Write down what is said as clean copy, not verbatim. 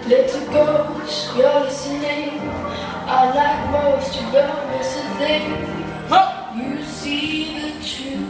Little ghost, you're listening. I like most, you don't miss a thing. You see the truth.